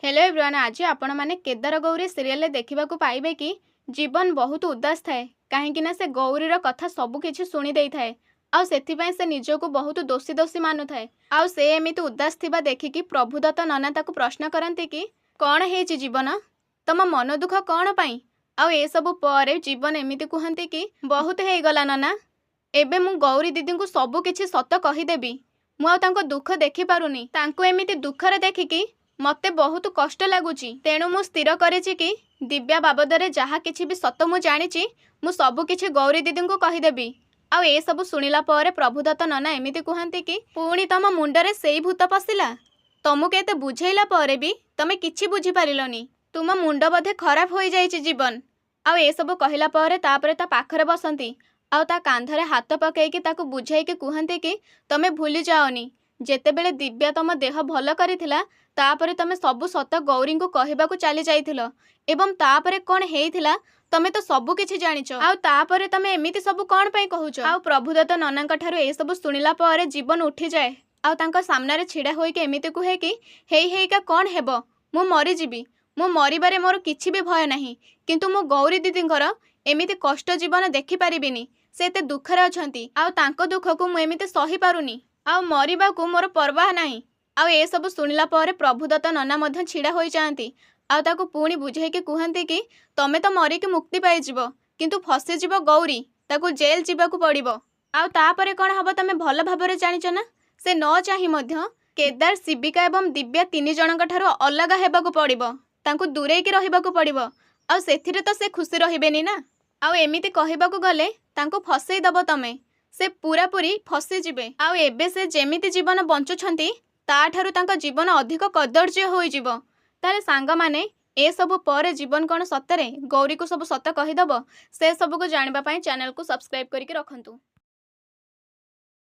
Hello everyone, आज आपण मैंने केदार गौरी सीरियल देखा पाइबे कि जीवन बहुत उदास थाए कहीं से गौरीर कथा सबकि शुणी दे थाए से निजक बहुत दोषी दोषी मानु थाए आउ से एमती उदास थिबा देखिकी प्रभुदत्त नना ताकू प्रश्न करती कि कौन है जीवन तुम मन दुख कौन पाई आउ ए सब पर जीवन एमती कहती कि बहुत हो गला नना एबे मु गौरी दीदी को सबकि सत कहीदेवी मुझे दुख देखी पारुनी तांको एमती दुखरे देखिकी मते बहुत कष्ट लगुच तेणु मु स्थिर करिछि कि दिव्या बाबदरे जहाँ किछि भी सत मु जानिछि मु सब किछि गौरी दीदी को कहीदेवी आउ ए सब शुणिला पर प्रभुदत्त नना एमिति कहती कि पुणी तम मुंडरे सेई भूत पशिला तुमको एते बुझेइला पर भी तमे किछि बुझी पारिलनी तुम मुंड बोधे खराब हो जाइछि जीवन आउ ए सब कहिला पर तापरे ता पाखरे बसंती आउ ता कांधरे हाथ पकईकी ताकू बुझाइकी कहते कि तमे भूली जाओनी जेतेबेले दिव्या तम देह भल करिथिला तापरे तमे सबु सत गौरी को कहबाकू चली जाइथिलो एवं तापरे कौन हेइथिला तमे तो सबु किछि जानिछ आउ तापरे तमे एमिति सबु कौन पई कहूछ आउ प्रभुदत्त ननांक ठारू ए सबु सुनिला पर जीवन उठी जाए आउ तांका सामने रे छिड़ा होइके एमिति कुहे कि हेई हेइका कौन हेबो मु मरि जिबि मु मरिबारे मोर किछि भी भय नाही किंतु मु गौरी दीदींकर एमिति कष्ट जीवन देखि परिबिनी से एते दुखरे अछंती आउ तांको दुखकू मु एमिति सही पारुनी आउ मरिबाकू मोर परवाह नाही आउ ए सब शुणिला पर प्रभुदत्त नना मध्य छिड़ा होई जाती आउ ताकू पुणी बुझेइके कहते कि तमे तो मरिकी मुक्ति पाइजिबो किंतु फसीजिबो गौरी ताकू जेल जीवाकू पड़िबो आउ तापरे कौन हबो तमे भल भाबरे जानिछ ना से न चाहि मध्य केदार शिविका एवं दिव्या तीन जनक ठारू अलग हेबाकू पड़िबो तांकू दूरेइकी रहिबाकू पड़िबो आउ सेथिरे तो से खुशी रहिबेनी ना आउ एमिति कहिबाकू गले तांकू फसेई दबो तमे से पूरा पूरी फसी जिबे आउ एबे से जेमिति जीवन बंचुछंती ताठारू तांका जीवन अधिक कदर्य होइजिबो ताले सांग माने ए सब पर जीवन कौन सतरे गौरी को सब सत कहीदब से सब को जानिबा पई चैनल को सब्सक्राइब करके रखंतु।